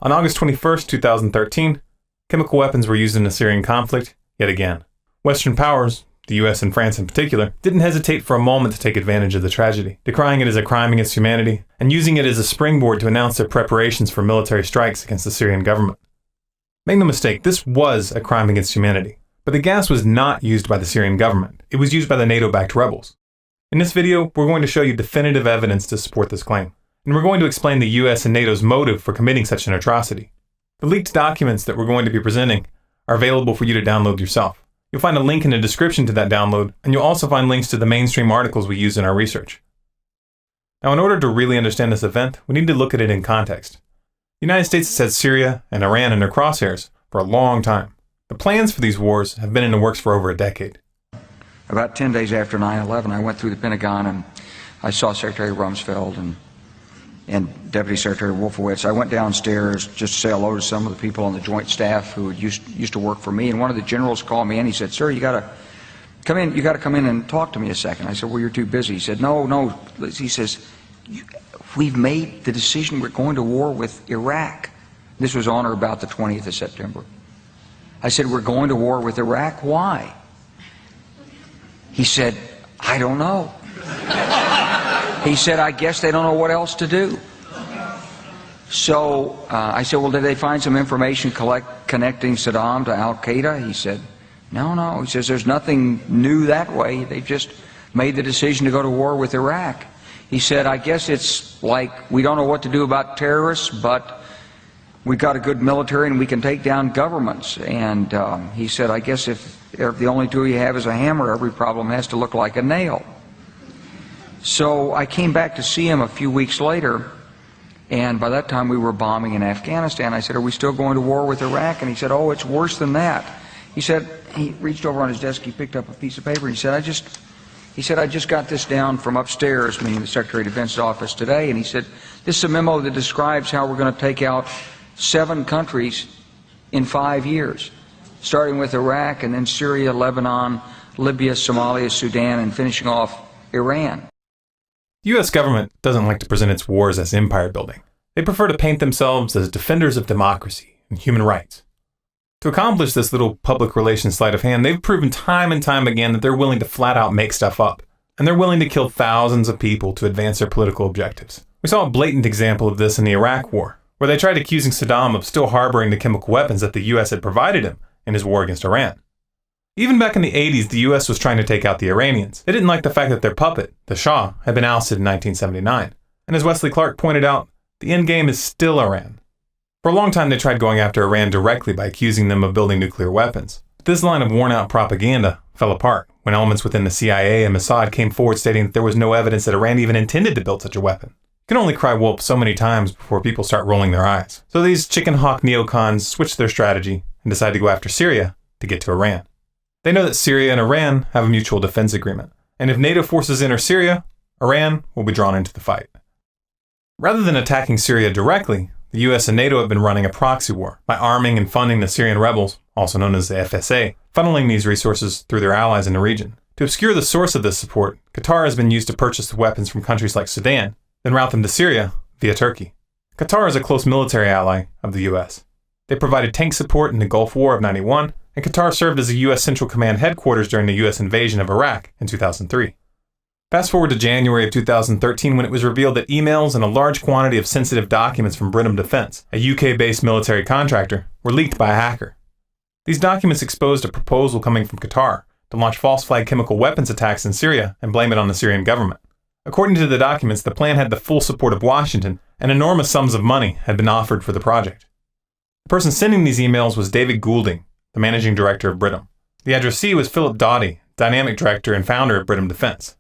On August 21, 2013, chemical weapons were used in the Syrian conflict yet again. Western powers, the US and France in particular, didn't hesitate for a moment to take advantage of the tragedy, decrying it as a crime against humanity and using it as a springboard to announce their preparations for military strikes against the Syrian government. Make no mistake, this was a crime against humanity, but the gas was not used by the Syrian government. It was used by the NATO-backed rebels. In this video, we're going to show you definitive evidence to support this claim, and we're going to explain the US and NATO's motive for committing such an atrocity. The leaked documents that we're going to be presenting are available for you to download yourself. You'll find a link in the description to that download, and you'll also find links to the mainstream articles we use in our research. Now, in order to really understand this event, we need to look at it in context. The United States has had Syria and Iran in their crosshairs for a long time. The plans for these wars have been in the works for over a decade. About 10 days after 9/11, I went through the Pentagon and I saw Secretary Rumsfeld and Deputy Secretary Wolfowitz. I went downstairs just to say hello to some of the people on the Joint Staff who used to work for me, and one of the generals called me and he said, "Sir, you got to come in. You got to come in and talk to me a second." I said, "Well, you're too busy." He said, "No." He says, "We've made the decision. We're going to war with Iraq." This was on or about the 20th of September. I said, "We're going to war with Iraq. Why?" He said, "I don't know." He said, "I guess they don't know what else to do." So I said, "Well, did they find some information connecting Saddam to Al-Qaeda?" He said, No. He says, "There's nothing new that way. They just made the decision to go to war with Iraq." He said, "I guess it's like we don't know what to do about terrorists, but we've got a good military and we can take down governments." And he said, "I guess if the only tool you have is a hammer, every problem has to look like a nail." So I came back to see him a few weeks later, and by that time we were bombing in Afghanistan. I said, "Are we still going to war with Iraq?" And he said, "Oh, it's worse than that." He said, he reached over on his desk, he picked up a piece of paper, and he said, I just got this down from upstairs," meaning the Secretary of Defense's office today, and he said, "This is a memo that describes how we're going to take out 7 countries in 5 years, starting with Iraq and then Syria, Lebanon, Libya, Somalia, Sudan, and finishing off Iran." The US government doesn't like to present its wars as empire building. They prefer to paint themselves as defenders of democracy and human rights. To accomplish this little public relations sleight of hand, they've proven time and time again that they're willing to flat out make stuff up, and they're willing to kill thousands of people to advance their political objectives. We saw a blatant example of this in the Iraq War, where they tried accusing Saddam of still harboring the chemical weapons that the US had provided him in his war against Iran. Even back in the 80s, the US was trying to take out the Iranians. They didn't like the fact that their puppet, the Shah, had been ousted in 1979. And as Wesley Clark pointed out, the end game is still Iran. For a long time, they tried going after Iran directly by accusing them of building nuclear weapons. But this line of worn-out propaganda fell apart when elements within the CIA and Mossad came forward stating that there was no evidence that Iran even intended to build such a weapon. You can only cry wolf so many times before people start rolling their eyes. So these chicken hawk neocons switched their strategy and decided to go after Syria to get to Iran. They know that Syria and Iran have a mutual defense agreement, and if NATO forces enter Syria, Iran will be drawn into the fight. Rather than attacking Syria directly, the US and NATO have been running a proxy war by arming and funding the Syrian rebels, also known as the FSA, funneling these resources through their allies in the region. To obscure the source of this support, Qatar has been used to purchase the weapons from countries like Sudan, then route them to Syria via Turkey. Qatar is a close military ally of the US. They provided tank support in the Gulf War of '91, and Qatar served as a U.S. Central Command headquarters during the U.S. invasion of Iraq in 2003. Fast forward to January of 2013 when it was revealed that emails and a large quantity of sensitive documents from Brenham Defense, a UK-based military contractor, were leaked by a hacker. These documents exposed a proposal coming from Qatar to launch false flag chemical weapons attacks in Syria and blame it on the Syrian government. According to the documents, the plan had the full support of Washington, and enormous sums of money had been offered for the project. The person sending these emails was David Goulding, the managing director of Brenham. The addressee was Philip Doughty, dynamic director and founder of Brenham Defense.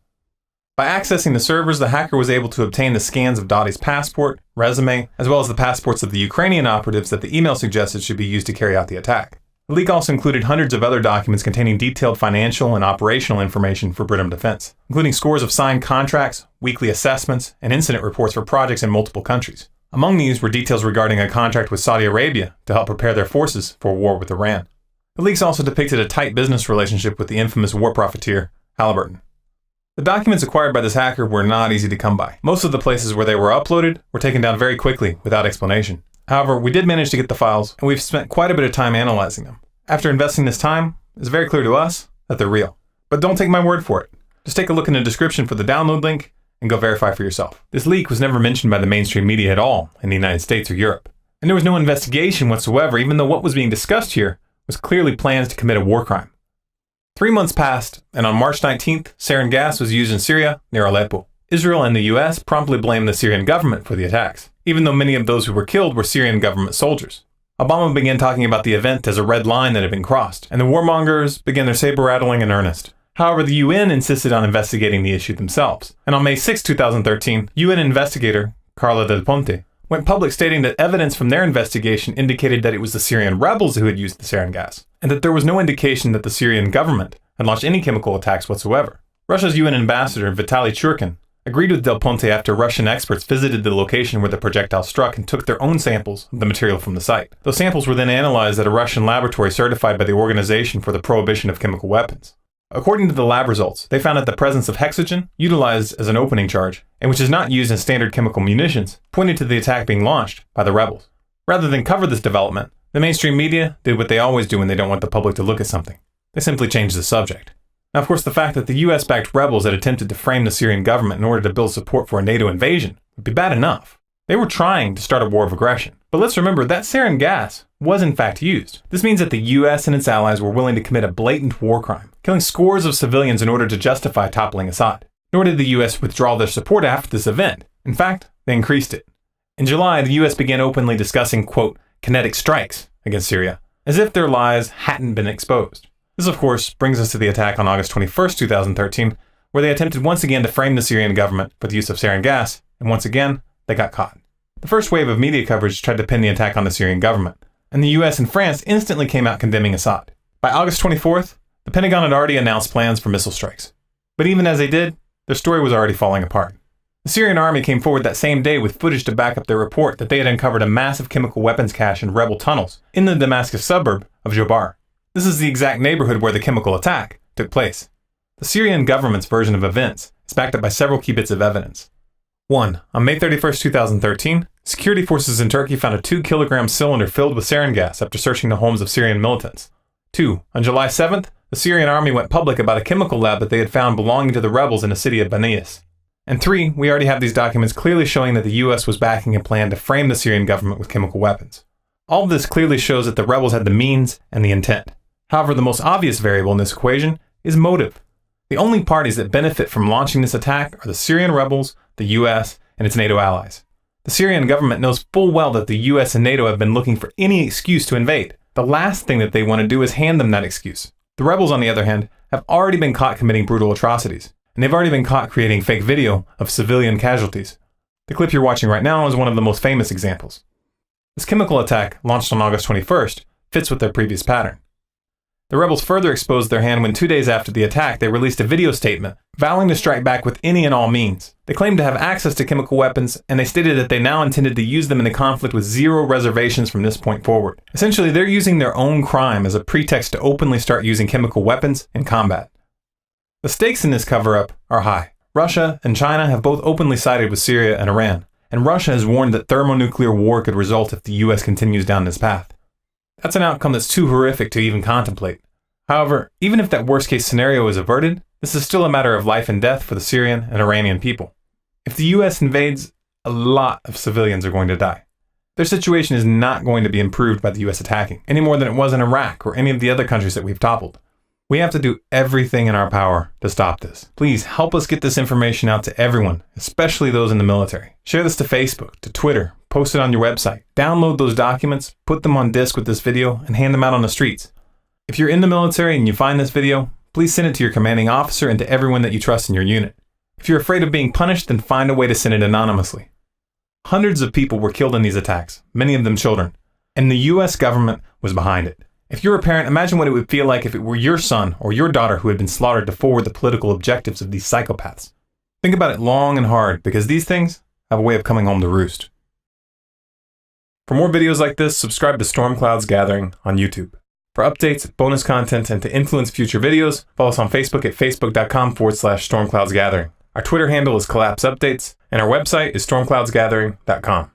By accessing the servers, the hacker was able to obtain the scans of Doughty's passport, resume, as well as the passports of the Ukrainian operatives that the email suggested should be used to carry out the attack. The leak also included hundreds of other documents containing detailed financial and operational information for Brenham Defense, including scores of signed contracts, weekly assessments, and incident reports for projects in multiple countries. Among these were details regarding a contract with Saudi Arabia to help prepare their forces for a war with Iran. The leaks also depicted a tight business relationship with the infamous war profiteer, Halliburton. The documents acquired by this hacker were not easy to come by. Most of the places where they were uploaded were taken down very quickly without explanation. However, we did manage to get the files, and we've spent quite a bit of time analyzing them. After investing this time, it's very clear to us that they're real. But don't take my word for it. Just take a look in the description for the download link and go verify for yourself. This leak was never mentioned by the mainstream media at all in the United States or Europe. And there was no investigation whatsoever, even though what was being discussed here was clearly plans to commit a war crime. 3 months passed, and on March 19th, sarin gas was used in Syria near Aleppo. Israel and the US promptly blamed the Syrian government for the attacks, even though many of those who were killed were Syrian government soldiers. Obama began talking about the event as a red line that had been crossed, and the warmongers began their saber-rattling in earnest. However, the UN insisted on investigating the issue themselves, and on May 6, 2013, UN investigator Carla Del Ponte went public stating that evidence from their investigation indicated that it was the Syrian rebels who had used the sarin gas, and that there was no indication that the Syrian government had launched any chemical attacks whatsoever. Russia's UN ambassador Vitaly Churkin agreed with Del Ponte after Russian experts visited the location where the projectile struck and took their own samples of the material from the site. Those samples were then analyzed at a Russian laboratory certified by the Organization for the Prohibition of Chemical Weapons. According to the lab results, they found that the presence of hexogen, utilized as an opening charge, and which is not used in standard chemical munitions, pointed to the attack being launched by the rebels. Rather than cover this development, the mainstream media did what they always do when they don't want the public to look at something. They simply changed the subject. Now, of course, the fact that the US-backed rebels had attempted to frame the Syrian government in order to build support for a NATO invasion would be bad enough. They were trying to start a war of aggression. But let's remember that sarin gas was in fact used. This means that the US and its allies were willing to commit a blatant war crime, killing scores of civilians in order to justify toppling Assad. Nor did the US withdraw their support after this event. In fact, they increased it. In July, the US began openly discussing, quote, kinetic strikes against Syria, as if their lies hadn't been exposed. This, of course, brings us to the attack on August 21st, 2013, where they attempted once again to frame the Syrian government for the use of sarin gas, and once again, they got caught. The first wave of media coverage tried to pin the attack on the Syrian government, and the US and France instantly came out condemning Assad. By August 24th, the Pentagon had already announced plans for missile strikes. But even as they did, their story was already falling apart. The Syrian army came forward that same day with footage to back up their report that they had uncovered a massive chemical weapons cache in rebel tunnels in the Damascus suburb of Jobar. This is the exact neighborhood where the chemical attack took place. The Syrian government's version of events is backed up by several key bits of evidence. 1. On May 31st, 2013, security forces in Turkey found a 2-kilogram cylinder filled with sarin gas after searching the homes of Syrian militants. 2. On July 7th, the Syrian army went public about a chemical lab that they had found belonging to the rebels in the city of Banias. And 3. We already have these documents clearly showing that the US was backing a plan to frame the Syrian government with chemical weapons. All of this clearly shows that the rebels had the means and the intent. However, the most obvious variable in this equation is motive. The only parties that benefit from launching this attack are the Syrian rebels, the US, and its NATO allies. The Syrian government knows full well that the US and NATO have been looking for any excuse to invade. The last thing that they want to do is hand them that excuse. The rebels, on the other hand, have already been caught committing brutal atrocities, and they've already been caught creating fake video of civilian casualties. The clip you're watching right now is one of the most famous examples. This chemical attack, launched on August 21st, fits with their previous pattern. The rebels further exposed their hand when 2 days after the attack they released a video statement vowing to strike back with any and all means. They claimed to have access to chemical weapons, and they stated that they now intended to use them in the conflict with zero reservations from this point forward. Essentially, they're using their own crime as a pretext to openly start using chemical weapons in combat. The stakes in this cover-up are high. Russia and China have both openly sided with Syria and Iran, and Russia has warned that thermonuclear war could result if the US continues down this path. That's an outcome that's too horrific to even contemplate. However, even if that worst-case scenario is averted, this is still a matter of life and death for the Syrian and Iranian people. If the US invades, a lot of civilians are going to die. Their situation is not going to be improved by the US attacking, any more than it was in Iraq or any of the other countries that we've toppled. We have to do everything in our power to stop this. Please help us get this information out to everyone, especially those in the military. Share this to Facebook, to Twitter, post it on your website. Download those documents, put them on disk with this video, and hand them out on the streets. If you're in the military and you find this video, please send it to your commanding officer and to everyone that you trust in your unit. If you're afraid of being punished, then find a way to send it anonymously. Hundreds of people were killed in these attacks, many of them children, and the US government was behind it. If you're a parent, imagine what it would feel like if it were your son or your daughter who had been slaughtered to forward the political objectives of these psychopaths. Think about it long and hard, because these things have a way of coming home to roost. For more videos like this, subscribe to Storm Clouds Gathering on YouTube. For updates, bonus content, and to influence future videos, follow us on Facebook at facebook.com/stormcloudsgathering. Our Twitter handle is Collapse Updates, and our website is stormcloudsgathering.com.